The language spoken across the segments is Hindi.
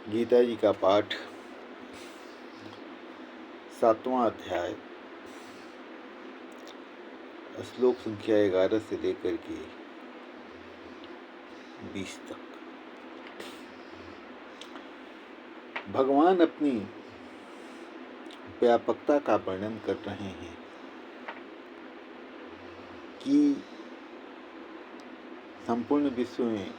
गीता जी का पाठ 7वां अध्याय श्लोक संख्या 11 से लेकर के 20 तक। भगवान अपनी व्यापकता का वर्णन कर रहे हैं कि संपूर्ण विश्व में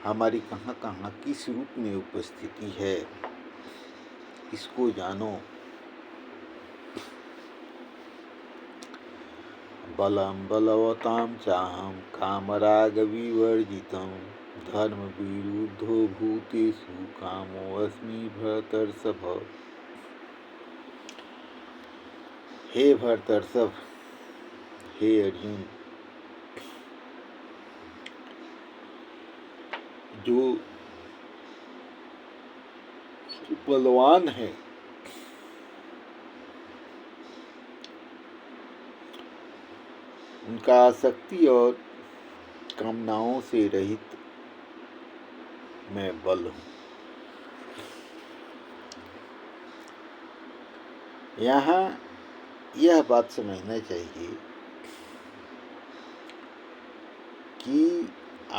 हमारी कहाँ कहाँ किस रूप में उपस्थिति है, इसको जानो। बलम बलवताम चाहम कामराग विवर्जितम धर्म विरुद्धो भूतेषु कामोऽस्मि भरतर्षभ। हे भरतर्षभ, हे अर्जुन, जो बलवान है उनका आसक्ति और कामनाओं से रहित मैं बल हूँ। यहाँ यह बात समझना चाहिए कि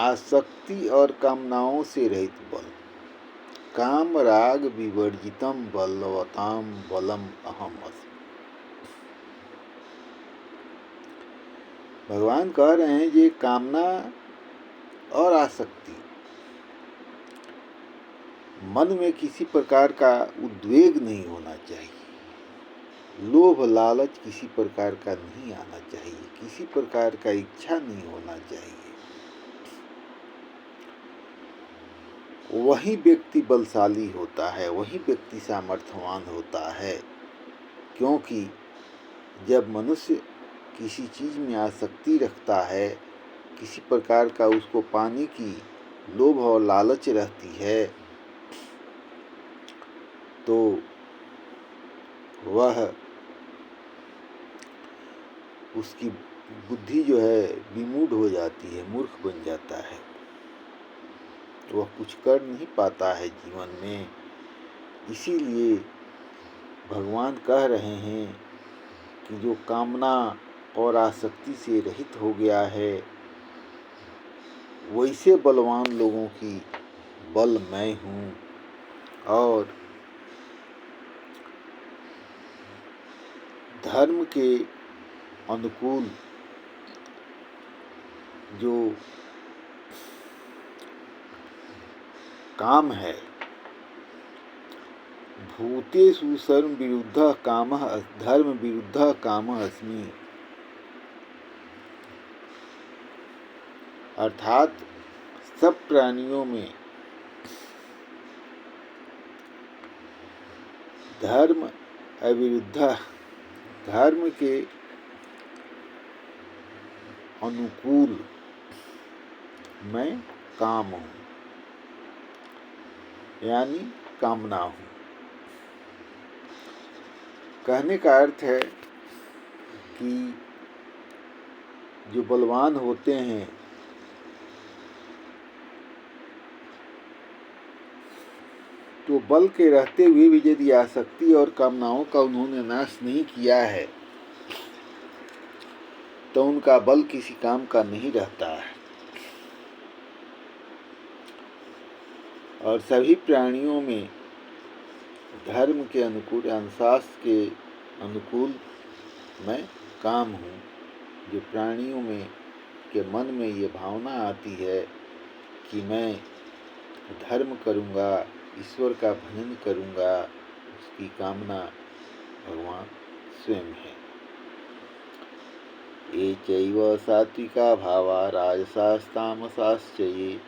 आसक्ति और कामनाओं से रहित बल, काम राग विवर्जितम बलवताम बलम अहम अस्मि। भगवान कह रहे हैं ये कामना और आसक्ति, मन में किसी प्रकार का उद्वेग नहीं होना चाहिए, लोभ लालच किसी प्रकार का नहीं आना चाहिए, किसी प्रकार का इच्छा नहीं होना चाहिए। वही व्यक्ति बलशाली होता है, वही व्यक्ति सामर्थ्यवान होता है। क्योंकि जब मनुष्य किसी चीज में आसक्ति रखता है, किसी प्रकार का उसको पाने की लोभ और लालच रहती है, तो वह उसकी बुद्धि जो है विमूढ़ हो जाती है, मूर्ख बन जाता है, वह कुछ कर नहीं पाता है जीवन में। इसीलिए भगवान कह रहे हैं कि जो कामना और आसक्ति से रहित हो गया है, वैसे बलवान लोगों की बल मैं हूँ। और धर्म के अनुकूल जो काम है, भूतेषु सर्व विरुद्ध कामः धर्म विरुद्ध कामः अस्मि, अर्थात सब प्राणियों में धर्म अविरुद्ध, धर्म के अनुकूल मैं काम हूँ, यानी कामना हूँ। कहने का अर्थ है कि जो बलवान होते हैं तो बल के रहते हुए भी यदि आसक्ति और कामनाओं का उन्होंने नाश नहीं किया है तो उनका बल किसी काम का नहीं रहता है। और सभी प्राणियों में धर्म के अनुकूल, शास्त्र के अनुकूल मैं काम हूँ। जो प्राणियों में के मन में ये भावना आती है कि मैं धर्म करूँगा, ईश्वर का भजन करूँगा, उसकी कामना भगवान स्वयं है। ये चैव सात्विका भावा राजसास्तामसाश्च ये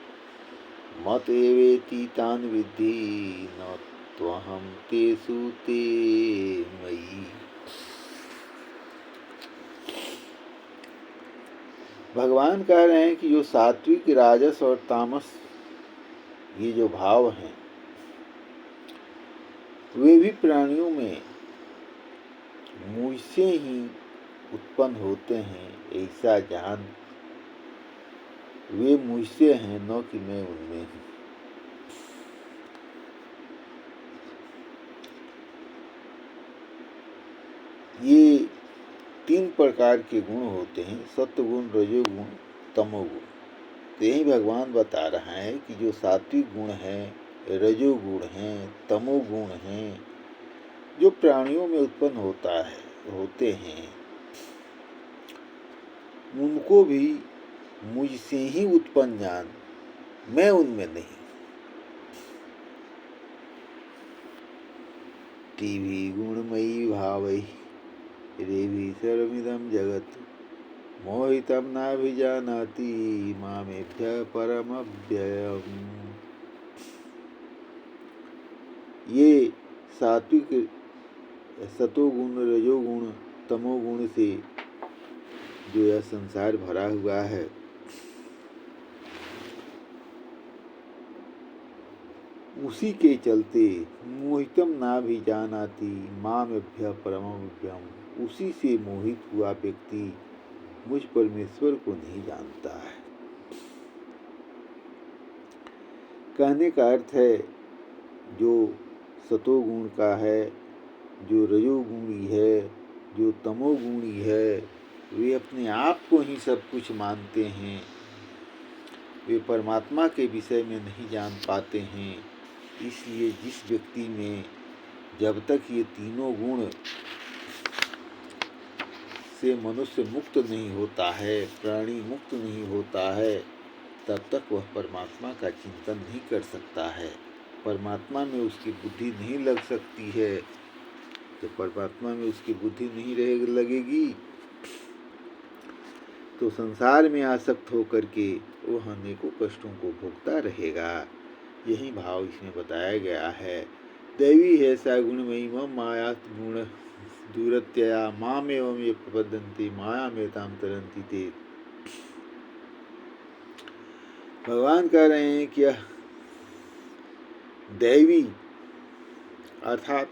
मत एवेति तान् विद्धि न त्वहं तेषु ते मयि। भगवान कह रहे हैं कि जो सात्विक, राजस और तामस ये जो भाव हैं, वे भी प्राणियों में मुझसे ही उत्पन्न होते हैं, ऐसा जान। वे मुझसे हैं, न कि मैं उनमें हूँ। तीन प्रकार के गुण होते हैं, सत्वगुण, रजोगुण, तमोगुण। तो यही भगवान बता रहा है कि जो सात्विक गुण हैं, रजोगुण हैं, तमोगुण हैं, जो प्राणियों में उत्पन्न होते हैं, उनको भी मुझसे ही उत्पन्न जान, मैं उनमें नहीं। टीवी गुणमयी भावै रेवी सर्वमिदं जगत् मोहितं नाभिजानाति मामेभ्यः परमव्ययम्। ये सात्विक सतोगुण, रजोगुण, तमोगुण से जो यह संसार भरा हुआ है, उसी के चलते मोहितम ना भी जानाति मामेभ्य परमव्ययम्, उसी से मोहित हुआ व्यक्ति मुझ परमेश्वर को नहीं जानता है। कहने का अर्थ है, जो सतोगुण का है, जो रजोगुणी है, जो तमोगुणी है, वे अपने आप को ही सब कुछ मानते हैं। वे परमात्मा के विषय में नहीं जान पाते हैं। इसलिए जिस व्यक्ति में जब तक ये तीनों गुण से मनुष्य मुक्त नहीं होता है, प्राणी मुक्त नहीं होता है, तब तक वह परमात्मा का चिंतन नहीं कर सकता है। परमात्मा में उसकी बुद्धि नहीं लग सकती है। तो परमात्मा में उसकी बुद्धि नहीं लगेगी तो संसार में आसक्त होकर के वह अनेकों कष्टों को भोगता रहेगा। यही भाव इसमें बताया गया है। दैवी है सा गुणमयी मम माया गुण दूरत्यया माम एवं ये प्रपद्यन्ते माया में ताम तरंती ते। भगवान कह रहे हैं कि दैवी अर्थात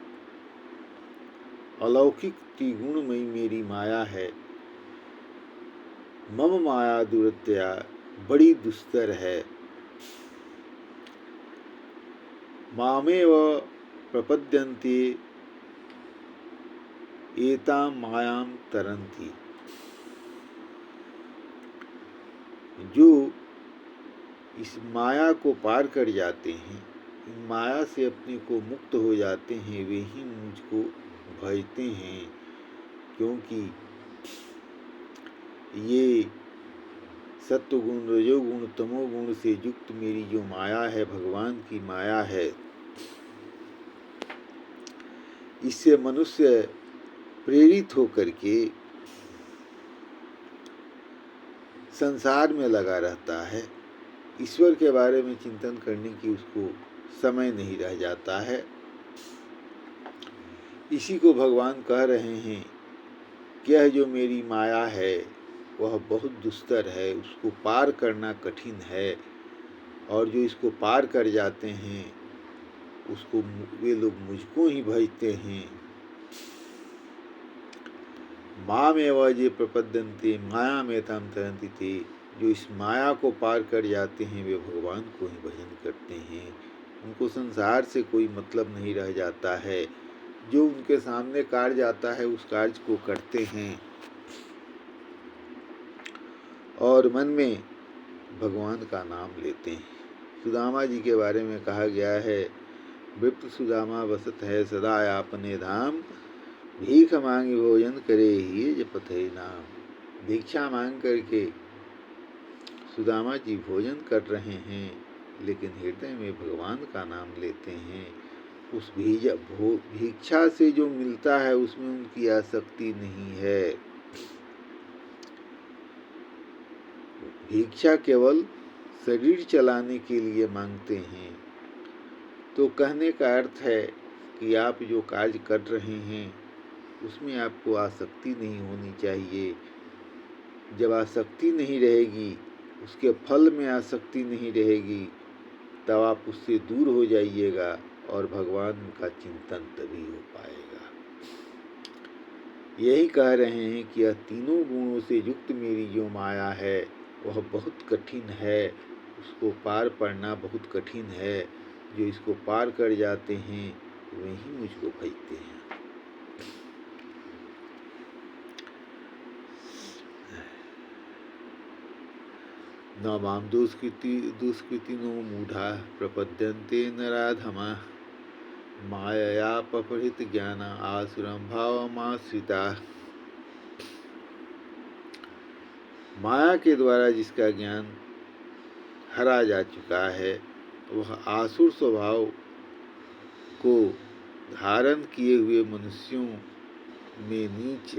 अलौकिक त्रिगुणमयी मेरी माया है। मम माया दुरत्या बड़ी दुस्तर है। मामेव प्रपद्यन्ते एतां मायां तरन्ति। जो इस माया को पार कर जाते हैं, माया से अपने को मुक्त हो जाते हैं, वे ही मुझको भजते हैं। क्योंकि ये सत्वगुण, रजोगुण, तमोगुण से युक्त मेरी जो माया है, भगवान की माया है, इससे मनुष्य प्रेरित होकर के संसार में लगा रहता है। ईश्वर के बारे में चिंतन करने की उसको समय नहीं रह जाता है। इसी को भगवान कह रहे हैं कि यह जो मेरी माया है वह बहुत दुस्तर है, उसको पार करना कठिन है। और जो इसको पार कर जाते हैं उसको वे लोग मुझको ही भजते हैं। माम एव ये प्रपद्यन्ते माया में ताम तरन्ति ते। जो इस माया को पार कर जाते हैं वे भगवान को ही भजन करते हैं। उनको संसार से कोई मतलब नहीं रह जाता है। जो उनके सामने कार्य आता है उस कार्य को करते हैं और मन में भगवान का नाम लेते हैं। सुदामा जी के बारे में कहा गया है, वृत्त सुदामा वसत है सदा आपने धाम, भीख मांगी भोजन करे ही जपत है नाम। भिक्षा मांग करके सुदामा जी भोजन कर रहे हैं, लेकिन हृदय में भगवान का नाम लेते हैं। उस भिक्षा से जो मिलता है उसमें उनकी आसक्ति नहीं है। भिक्षा केवल शरीर चलाने के लिए मांगते हैं। तो कहने का अर्थ है कि आप जो कार्य कर रहे हैं उसमें आपको आसक्ति नहीं होनी चाहिए। जब आसक्ति नहीं रहेगी, उसके फल में आसक्ति नहीं रहेगी, तब आप उससे दूर हो जाइएगा और भगवान का चिंतन तभी हो पाएगा। यही कह रहे हैं कि यह तीनों गुणों से युक्त मेरी जो माया है वह बहुत कठिन है, उसको पार पड़ना बहुत कठिन है। जो इसको पार कर जाते हैं वही मुझको भजते हैं। न मां दुष्कृतिनो मूढ़ा प्रपद्यन्ते नराधमा माययापहृत ज्ञान आसुरं भावमाश्रिता। माया के द्वारा जिसका ज्ञान हरा जा चुका है वह आसुर स्वभाव को धारण किए हुए मनुष्यों में नीच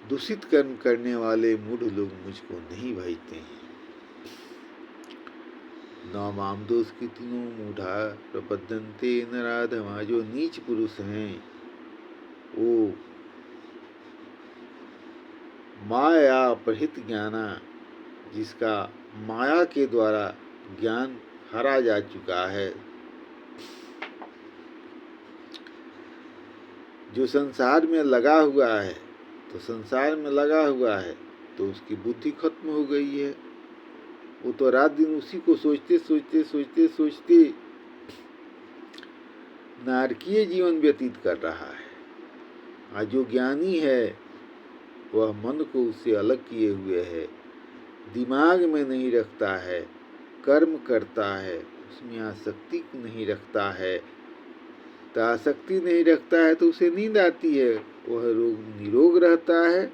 दूषित कर्म करने वाले मूढ़ लोग मुझको नहीं भजते हैं। न माम दुष्कृतिनो मूढ़ा प्रपद्यन्ते नराधमा, जो नीच पुरुष हैं वो माया अपहृत ज्ञाना, जिसका माया के द्वारा ज्ञान हरा जा चुका है, जो संसार में लगा हुआ है तो संसार में लगा हुआ है तो उसकी बुद्धि खत्म हो गई है। वो तो रात दिन उसी को सोचते सोचते सोचते सोचते नारकीय जीवन व्यतीत कर रहा है। और जो ज्ञानी है वह मन को उससे अलग किए हुए है, दिमाग में नहीं रखता है, कर्म करता है, उसमें आसक्ति नहीं रखता है। तो आसक्ति नहीं रखता है तो उसे नींद आती है, वह रोग निरोग रहता है।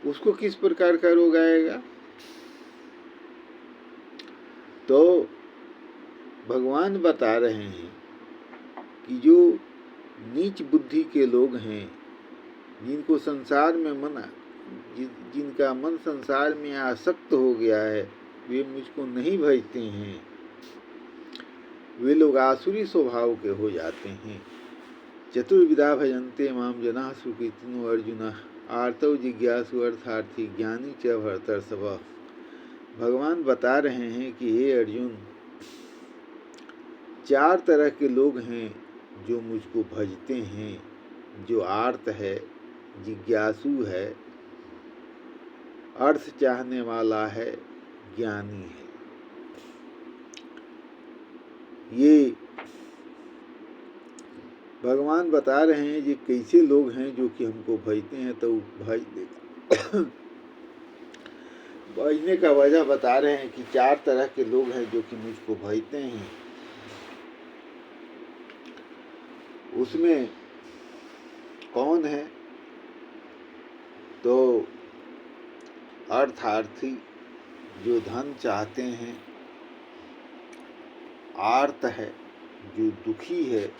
उसको किस प्रकार का रोग आएगा? तो भगवान बता रहे हैं कि जो नीच बुद्धि के लोग हैं, जिनको संसार में जिनका मन संसार में आसक्त हो गया है, वे मुझको नहीं भजते हैं। वे लोग आसुरी स्वभाव के हो जाते हैं। चतुर्विधा भजन्ते माम जनाः सुकृतिनो अर्जुन, आर्तौ जिज्ञासु अर्थार्थी ज्ञानी च भरतर्षभ। भगवान बता रहे हैं कि हे अर्जुन, 4 तरह के लोग हैं जो मुझको भजते हैं। जो आर्त है, जिज्ञासु है, अर्थ चाहने वाला है, ज्ञानी है। ये भगवान बता रहे हैं ये कैसे लोग हैं जो कि हमको भजते हैं। तो भजने का वजह बता रहे हैं कि 4 तरह के लोग हैं जो कि मुझको भजते हैं। उसमें कौन है? तो अर्थार्थी, जो धन चाहते हैं, आर्त है, जो दुखी है,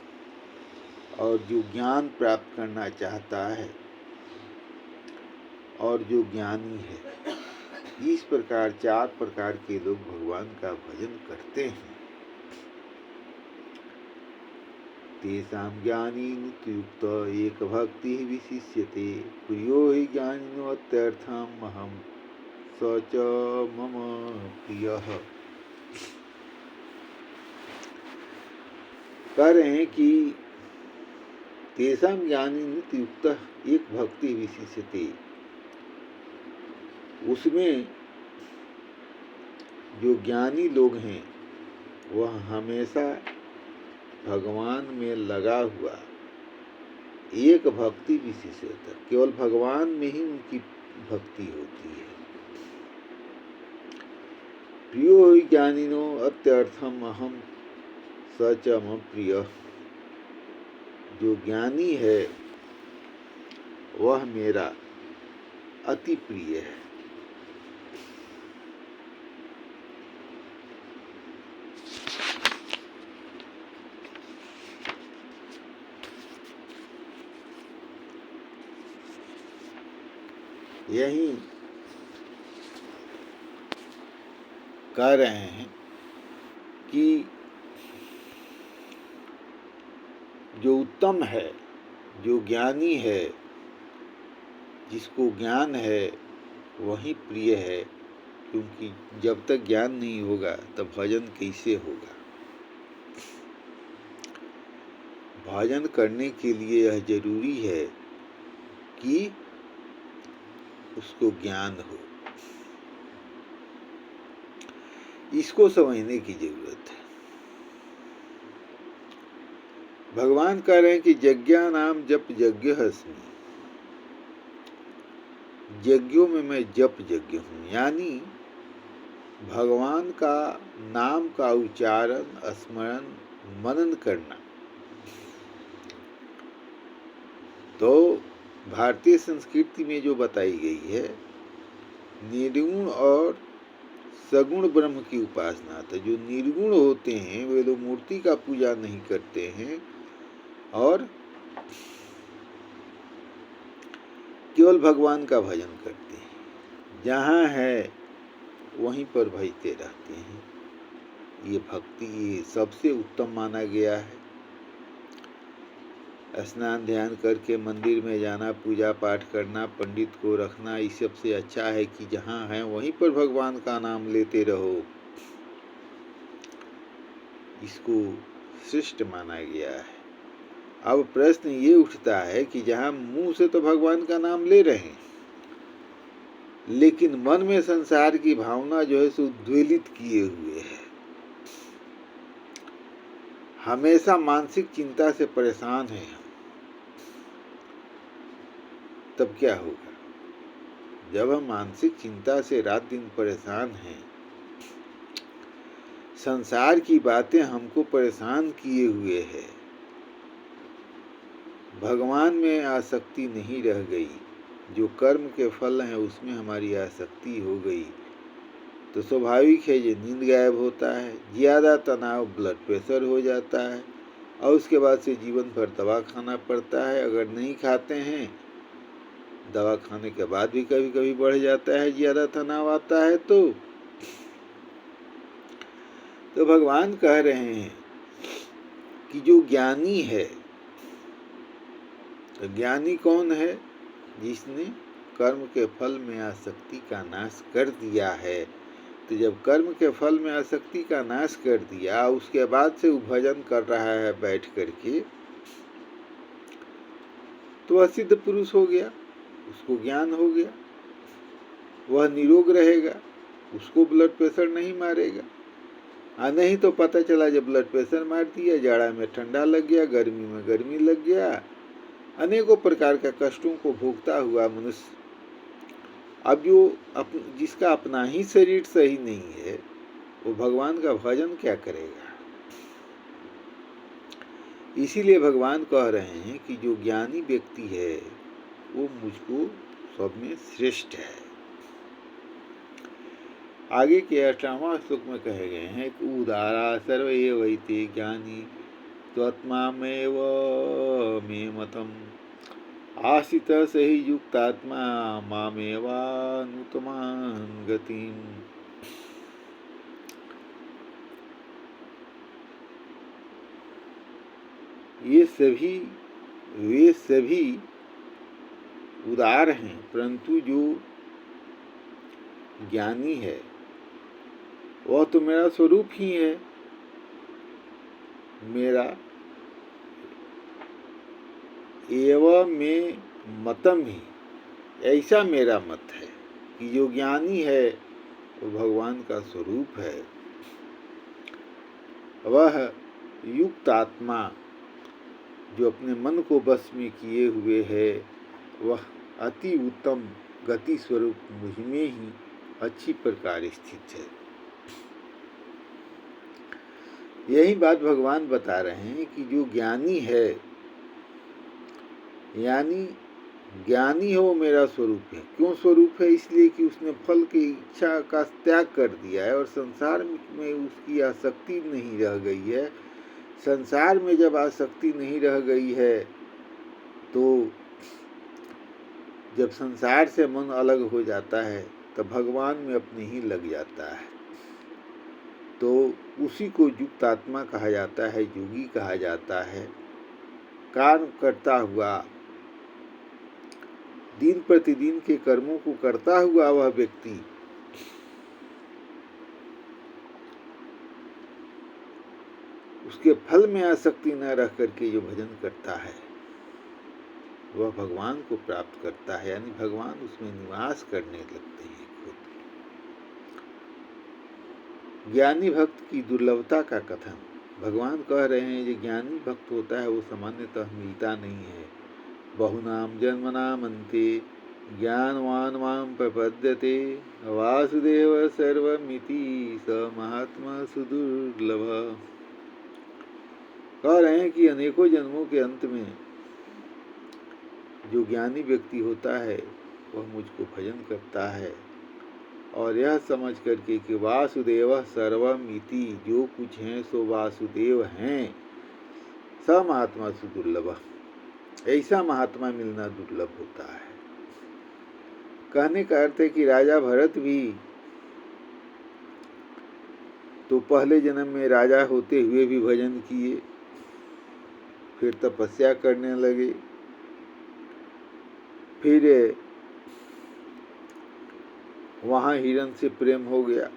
और जो ज्ञान प्राप्त करना चाहता है, और जो ज्ञानी है। इस प्रकार 4 प्रकार के लोग भगवान का भजन करते हैं। तेषां ज्ञानी नित्युक्त एक भक्ति विशिष्यते, प्रियो हि ज्ञानिनो अत्यर्थम अहम स च मम प्रियः। कह रहे हैं कि तेषां ज्ञानी नित्युक्त एक भक्ति विशिष्यते, उसमें जो ज्ञानी लोग हैं वह हमेशा भगवान में लगा हुआ एक भक्ति विशेषता, केवल भगवान में ही उनकी भक्ति होती है। प्रियो हि ज्ञानिनो अत्यर्थम अहम स च मम प्रियः। जो ज्ञानी है वह मेरा अति प्रिय है। यही कह रहे हैं कि जो उत्तम है, जो ज्ञानी है, जिसको ज्ञान है वही प्रिय है, क्योंकि जब तक ज्ञान नहीं होगा तब भजन कैसे होगा। भजन करने के लिए यह जरूरी है कि उसको ज्ञान हो। इसको समझने की जरूरत है। भगवान कह रहे हैं कि यज्ञानाम जप यज्ञ अस्मि, यज्ञों में मैं जप यज्ञ हूँ, यानी भगवान का नाम का उच्चारण, स्मरण, मनन करना। तो भारतीय संस्कृति में जो बताई गई है, निर्गुण और सगुण ब्रह्म की उपासना। तो जो निर्गुण होते हैं वे लोग मूर्ति का पूजा नहीं करते हैं और केवल भगवान का भजन करते हैं। जहाँ है वहीं पर भजते रहते हैं। ये भक्ति ये सबसे उत्तम माना गया है। स्नान ध्यान करके मंदिर में जाना, पूजा पाठ करना, पंडित को रखना, इस सबसे अच्छा है कि जहाँ है वहीं पर भगवान का नाम लेते रहो। इसको श्रेष्ठ माना गया है। अब प्रश्न ये उठता है कि जहाँ मुंह से तो भगवान का नाम ले रहे हैं, लेकिन मन में संसार की भावना जो है सो उद्वेलित किए हुए है, हमेशा मानसिक चिंता से परेशान है, तब क्या होगा? जब हम मानसिक चिंता से रात दिन परेशान हैं, संसार की बातें हमको परेशान किए हुए है, भगवान में आसक्ति नहीं रह गई, जो कर्म के फल हैं उसमें हमारी आसक्ति हो गई, तो स्वाभाविक है ये नींद गायब होता है, ज़्यादा तनाव, ब्लड प्रेशर हो जाता है और उसके बाद से जीवन भर दवा खाना पड़ता है। अगर नहीं खाते हैं, दवा खाने के बाद भी कभी कभी बढ़ जाता है, ज़्यादा तनाव आता है। तो भगवान कह रहे हैं कि जो ज्ञानी है, तो ज्ञानी कौन है? जिसने कर्म के फल में आसक्ति का नाश कर दिया है। तो जब कर्म के फल में आसक्ति का नाश कर दिया, उसके बाद से वो भजन कर रहा है बैठ करके, तो वह सिद्ध पुरुष हो गया, उसको ज्ञान हो गया, वह निरोग रहेगा, उसको ब्लड प्रेशर नहीं मारेगा। नहीं तो पता चला जब ब्लड प्रेशर मार दिया, जाड़ा में ठंडा लग गया, गर्मी में गर्मी लग गया, अनेकों प्रकार के कष्टों को भोगता हुआ मनुष्य, अब जो जिसका अपना ही शरीर सही नहीं है, वो भगवान का भजन क्या करेगा? इसीलिए भगवान कह रहे हैं कि जो ज्ञानी व्यक्ति है वो मुझको सब में श्रेष्ठ है। आगे के 18वां श्लोक में कहे गए हैं कि उदारा सर्व एवैते ज्ञानी त्वत्मामेव मे मतम आसित सही युक्तात्मा मामेवानुत्तमां गतिम। वे सभी उदार हैं, परंतु जो ज्ञानी है वह तो मेरा स्वरूप ही है। मेरा एवं में मतम ही, ऐसा मेरा मत है कि जो ज्ञानी है वो भगवान का स्वरूप है। वह युक्त आत्मा जो अपने मन को बस में किए हुए है, वह अति उत्तम गति स्वरूप मुझ में ही अच्छी प्रकार स्थित है। यही बात भगवान बता रहे हैं कि जो ज्ञानी है, यानी ज्ञानी हो, मेरा स्वरूप है। क्यों स्वरूप है? इसलिए कि उसने फल की इच्छा का त्याग कर दिया है और संसार में उसकी आसक्ति नहीं रह गई है। संसार में जब आसक्ति नहीं रह गई है, तो जब संसार से मन अलग हो जाता है तब भगवान में अपने ही लग जाता है। तो उसी को युक्त आत्मा कहा जाता है, योगी कहा जाता है। कर्म करता हुआ, दिन प्रतिदिन के कर्मों को करता हुआ वह व्यक्ति उसके फल में आसक्ति न रह करके जो भजन करता है, वह भगवान को प्राप्त करता है, यानी भगवान उसमें निवास करने लगते हैं खुद। ज्ञानी भक्त की दुर्लभता का कथन भगवान कह रहे हैं। जो ज्ञानी भक्त होता है वो सामान्यतः मिलता नहीं है। बहुनाम जन्मनाम अन्ते ज्ञानवान मां प्रपद्यते वासुदेव सर्वमिति स महात्मा सुदुर्लभ। कह रहे हैं कि अनेकों जन्मों के अंत में जो ज्ञानी व्यक्ति होता है वह मुझको भजन करता है और यह समझ करके कि वासुदेव सर्वम इति, जो कुछ हैं सो वासुदेव हैं, स महात्मा सुदुर्लभ, ऐसा महात्मा मिलना दुर्लभ होता है। कहने का अर्थ है कि राजा भरत भी तो पहले जन्म में राजा होते हुए भी भजन किए, फिर तपस्या करने लगे, फिर वहाँ हिरण से प्रेम हो गया,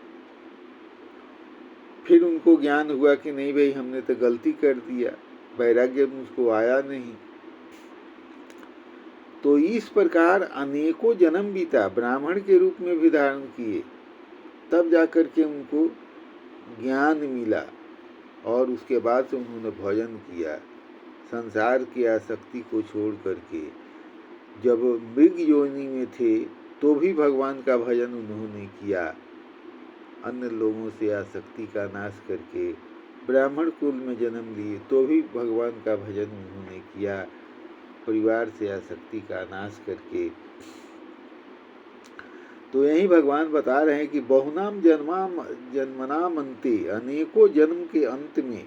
फिर उनको ज्ञान हुआ कि नहीं भाई हमने तो गलती कर दिया, वैराग्य मुझको आया नहीं। तो इस प्रकार अनेकों जन्म बीता, ब्राह्मण के रूप में भी धारण किए, तब जाकर के उनको ज्ञान मिला और उसके बाद से उन्होंने भजन किया संसार की आसक्ति को छोड़ करके। जब मृग योनि में थे तो भी भगवान का भजन उन्होंने किया, अन्य लोगों से आसक्ति का नाश करके ब्राह्मण कुल में जन्म लिए तो भी भगवान का भजन उन्होंने किया, परिवार से आसक्ति का नाश करके। तो यही भगवान बता रहे हैं कि बहुनाम जन्मनाम अन्ते, अनेकों जन्म के अंत में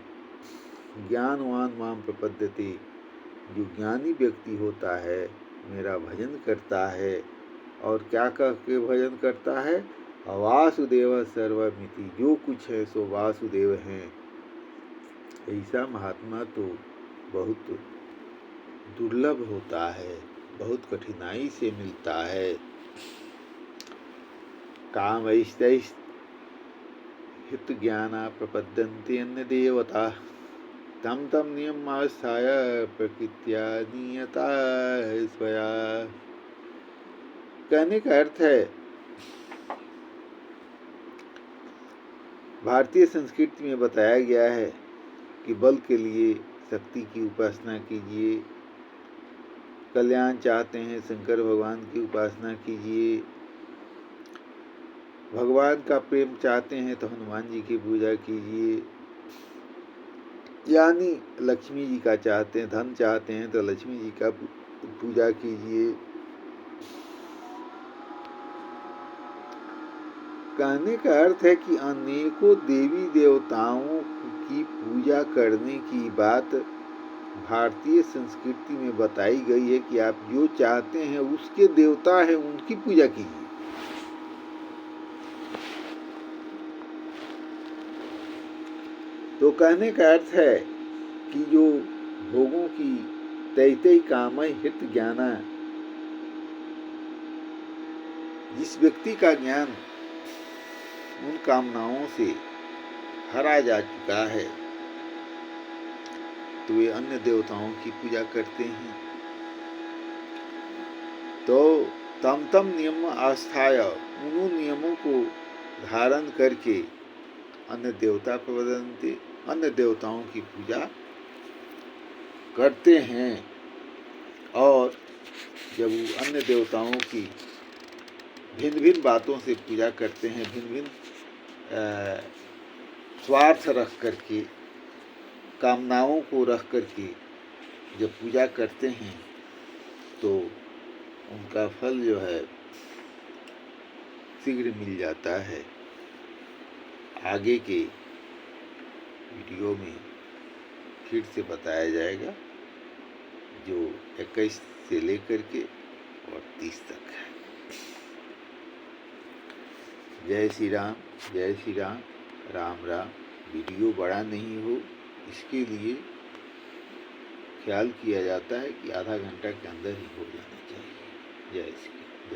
ज्ञानवान माम प्रपद्यते, जो ज्ञानी व्यक्ति होता है मेरा भजन करता है। और क्या कह के भजन करता है? वासुदेव सर्वमिति, जो कुछ है सो वासुदेव हैं। ऐसा महात्मा तो बहुत दुर्लभ होता है, बहुत कठिनाई से मिलता है। काम ऐस्तैस्त हित ज्ञाना प्रपद्यन्ते अन्य देवता, तम तम नियम आस्थाय प्रकृत्या नियता स्वया। कहने का अर्थ है भारतीय संस्कृति में बताया गया है कि बल के लिए शक्ति की उपासना कीजिए, कल्याण चाहते हैं शंकर भगवान की उपासना कीजिए, भगवान का प्रेम चाहते हैं तो हनुमान जी की पूजा कीजिए, यानी लक्ष्मी जी का चाहते हैं, धन चाहते हैं तो लक्ष्मी जी का पूजा कीजिए। कहने का अर्थ है कि अनेकों देवी देवताओं की पूजा करने की बात भारतीय संस्कृति में बताई गई है कि आप जो चाहते हैं उसके देवता हैं उनकी पूजा कीजिए। तो कहने का अर्थ है कि जो भोगों की तैतई कामय हित ज्ञाना, जिस व्यक्ति का ज्ञान उन कामनाओं से हरा जा चुका है तो वे अन्य देवताओं की पूजा करते हैं। तो तम तम नियम आस्थाय, उन नियमों को धारण करके अन्य देवता प्रबंधनते, अन्य देवताओं की पूजा करते हैं। और जब वो अन्य देवताओं की भिन्न भिन्न बातों से पूजा करते हैं, भिन्न भिन्न स्वार्थ रख करके, कामनाओं को रख करके जब पूजा करते हैं तो उनका फल जो है शीघ्र मिल जाता है। आगे के वीडियो में फिर से बताया जाएगा, जो 21 से लेकर के और 30 तक है। जय श्री राम, जय श्री राम, राम राम। वीडियो बड़ा नहीं हो इसके लिए ख्याल किया जाता है कि आधा घंटा के अंदर ही हो जाना चाहिए। जय श्री